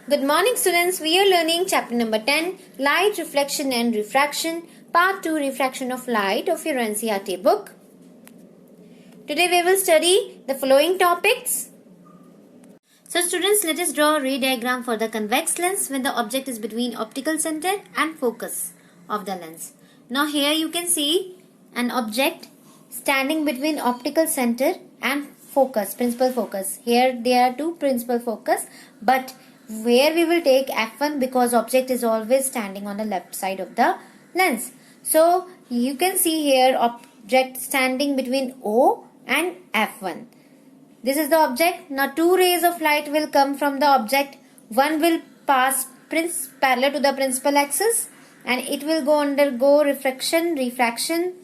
Good morning students, we are learning chapter number 10, Light, Reflection and Refraction, part 2, Refraction of Light of your NCERT book. Today we will study the following topics. So students, let us draw a ray diagram for the convex lens when the object is between optical center and focus of the lens. Now here you can see an object standing between optical center and focus, principal focus. Here there are two principal focus, but where we will take f1 because object is always standing on the left side of the lens. So you can see here object standing between O and f1. This is the object. Now two rays of light will come from the object. One will pass parallel to the principal axis and it will undergo refraction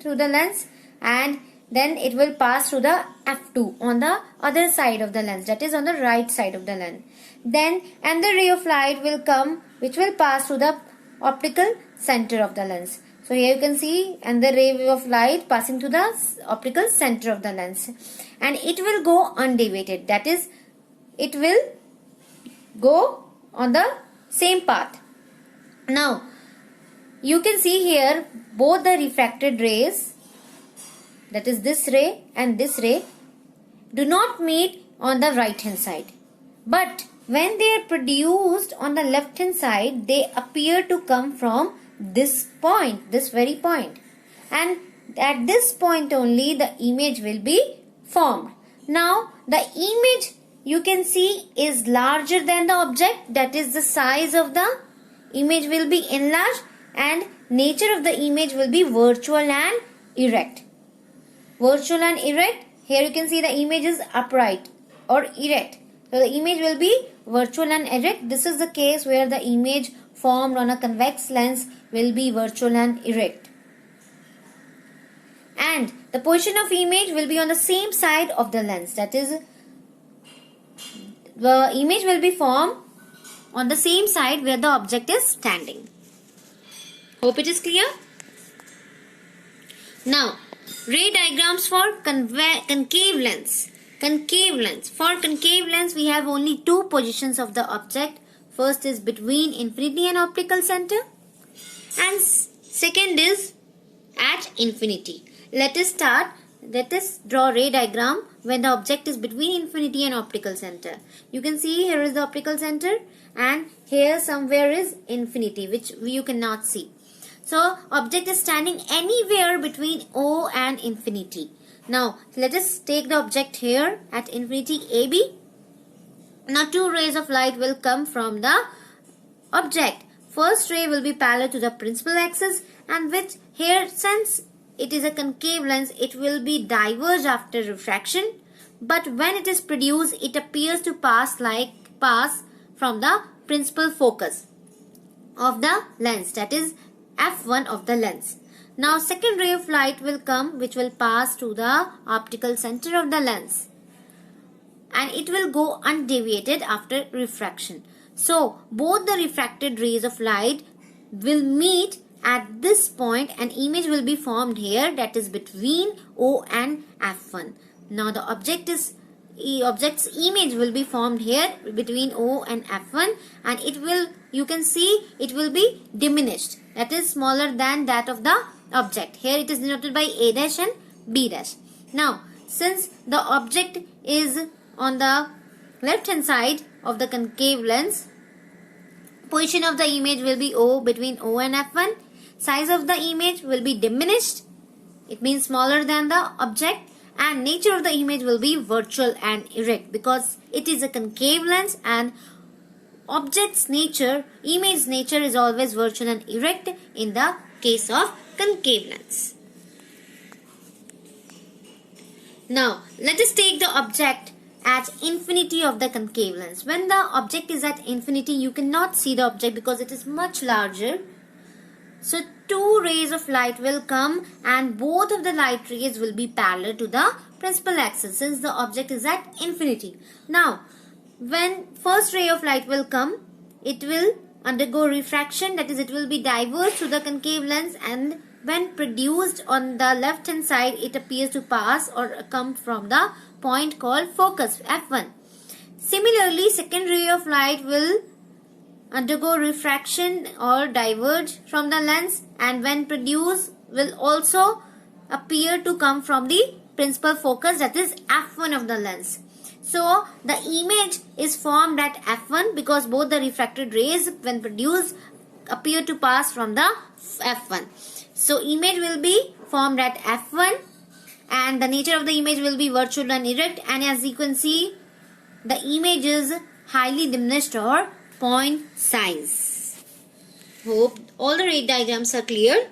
through the lens, and then it will pass through the f2 on the other side of the lens, that is on the right side of the lens. Then another ray of light will come which will pass through the optical center of the lens. So here you can see another ray of light passing through the optical center of the lens, and it will go undeviated, that is it will go on the same path. Now you can see here both the refracted rays, that is this ray and this ray, do not meet on the right hand side, but when they are produced on the left hand side, they appear to come from this point, this very point, and at this point only the image will be formed. Now the image you can see is larger than the object, that is the size of the image will be enlarged and nature of the image will be virtual and erect. Virtual and erect, here you can see the image is upright or erect. So the image will be virtual and erect. This is the case where the image formed on a convex lens will be virtual and erect. And the position of image will be on the same side of the lens. That is, the image will be formed on the same side where the object is standing. Hope it is clear. Now, ray diagrams for concave lens. Concave lens. For concave lens, we have only two positions of the object. First is between infinity and optical center, and second is at infinity. Let us draw ray diagram when the object is between infinity and optical center. You can see here is the optical center and here somewhere is infinity, which you cannot see. So object is standing anywhere between O and infinity. Now let us take the object here at infinity AB. Now two rays of light will come from the object. First ray will be parallel to the principal axis, and with here, since it is a concave lens, it will be diverged after refraction, but when it is produced it appears to pass from the principal focus of the lens, that is f1 of the lens. Now second ray of light will come which will pass to the optical center of the lens, and it will go undeviated after refraction. So both the refracted rays of light will meet at this point, an image will be formed here, that is between O and f1. Now the object's image will be formed here between O and f1, and it will, you can see it will be diminished, that is smaller than that of the object. Here it is denoted by A dash and B dash. Now since the object is on the left hand side of the concave lens, position of the image will be O, between O and f1. Size of the image will be diminished, it means smaller than the object, and nature of the image will be virtual and erect because it is a concave lens and object's nature, image nature is always virtual and erect in the case of concave lens. Now let us take the object at infinity of the concave lens. When the object is at infinity, you cannot see the object because it is much larger. So two rays of light will come and both of the light rays will be parallel to the principal axis since the object is at infinity. Now when first ray of light will come, it will undergo refraction, that is it will be diverged to the concave lens, and when produced on the left hand side it appears to pass or come from the point called focus f1. Similarly, second ray of light will undergo refraction or diverge from the lens, and when produced will also appear to come from the principal focus, that is f1 of the lens. So the image is formed at f1 because both the refracted rays when produced appear to pass from the f1. So image will be formed at f1 and the nature of the image will be virtual and erect, and as you can see the image is highly diminished or point size. Hope all the ray diagrams are clear.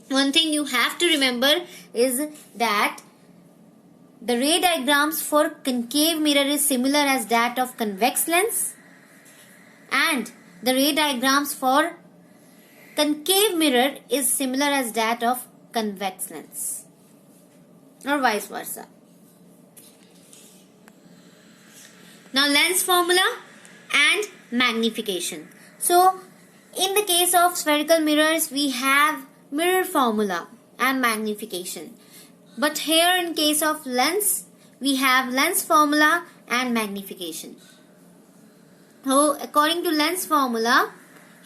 One thing you have to remember is that the ray diagrams for concave mirror is similar as that of convex lens, and the ray diagrams for concave mirror is similar as that of convex lens, or vice versa. Now lens formula and magnification. So in the case of spherical mirrors we have mirror formula and magnification. But here in case of lens, we have lens formula and magnification. So according to lens formula,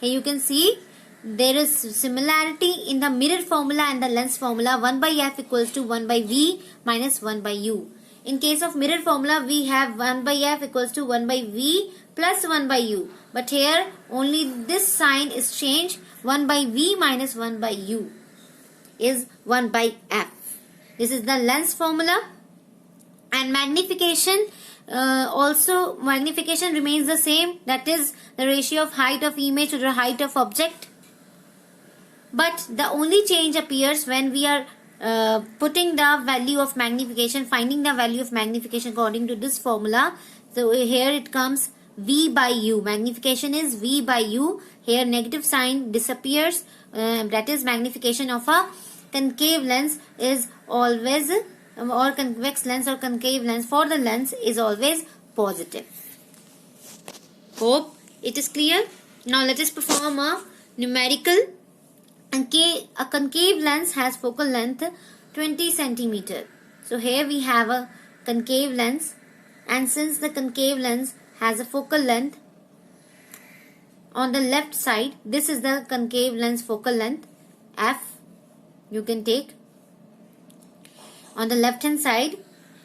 here you can see there is similarity in the mirror formula and the lens formula. 1 by f equals to 1 by v minus 1 by u. In case of mirror formula, we have 1 by f equals to 1 by v plus 1 by u. But here only this sign is changed. 1 by v minus 1 by u is 1 by f. This is the lens formula. And magnification magnification remains the same, that is the ratio of height of image to the height of object. But the only change appears when we are putting the value of magnification, finding the value of magnification according to this formula. So here it comes v by u. Magnification is v by u. Here negative sign disappears. That is magnification of a concave lens is always, or convex lens or concave lens for the lens is always positive. Hope it is clear. Now let us perform a numerical. A concave lens has focal length 20 cm. So here we have a concave lens, and since the concave lens has a focal length on the left side, this is the concave lens focal length f. You can take on the left hand side,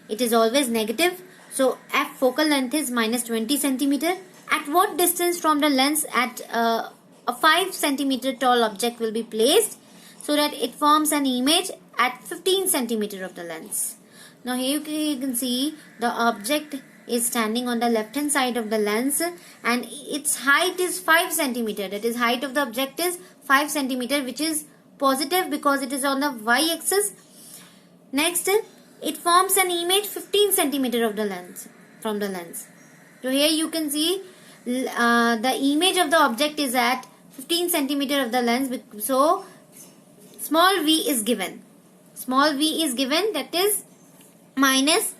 it is always negative. So f focal length is minus 20 cm. At what distance from the lens at a 5 cm tall object will be placed so that it forms an image at 15 cm of the lens? Now here you can see the object is standing on the left hand side of the lens and its height is 5 cm. That is, height of the object is 5 cm, which is positive because it is on the y-axis. Next, it forms an image 15 cm of the lens from the lens. So here you can see the image of the object is at 15 cm of the lens. So small v is given. Small v is given, that is minus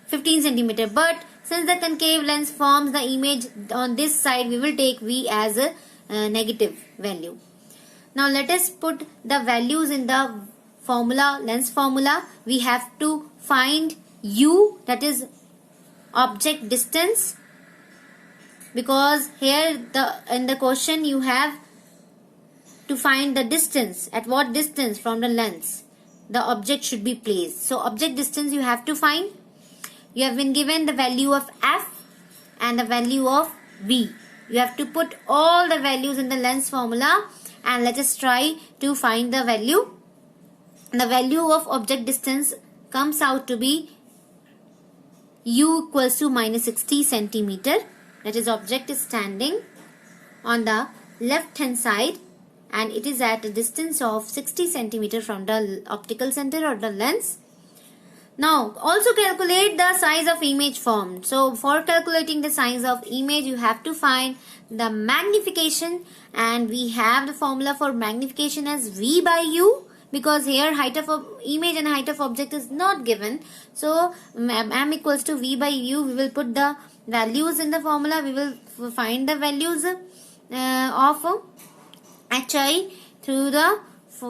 15 cm. But since the concave lens forms the image on this side, we will take v as a negative value. Now let us put the values in the formula, lens formula. We have to find u, that is object distance, because here in the question you have to find the distance, at what distance from the lens the object should be placed. So object distance you have to find. You have been given the value of f and the value of v. You have to put all the values in the lens formula, and let us try to find the value. The value of object distance comes out to be u equals to minus 60 cm. That is, object is standing on the left hand side and it is at a distance of 60 cm from the optical center or the lens. Now also calculate the size of image formed. So for calculating the size of image, you have to find the magnification, and we have the formula for magnification as v by u, because here height of image and height of object is not given. So m equals to v by u. We will put the values in the formula. We will find the values of hi through the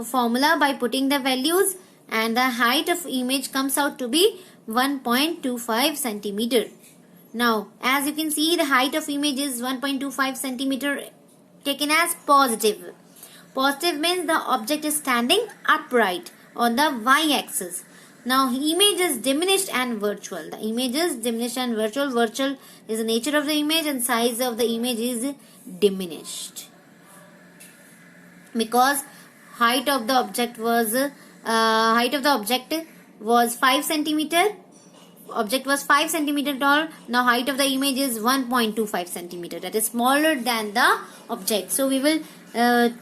formula by putting the values, and the height of image comes out to be 1.25 cm. Now, as you can see, the height of image is 1.25 centimeter taken as positive. Positive means the object is standing upright on the y-axis. Now, image is diminished and virtual. The image is diminished and virtual. Virtual is the nature of the image and size of the image is diminished. Because height of the object was 5 centimeter. Object was 5 centimeter tall. Now height of the image is 1.25 centimeter. That is smaller than the object. So we will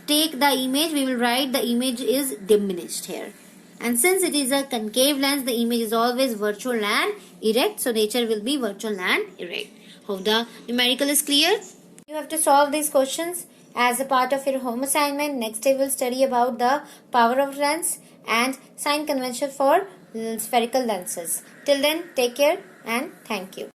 take the image. We will write the image is diminished here. And since it is a concave lens, the image is always virtual and erect. So nature will be virtual and erect. Hope the numerical is clear. You have to solve these questions as a part of your home assignment. Next day we will study about the power of lens and sign convention for spherical lenses. Till then, take care and thank you.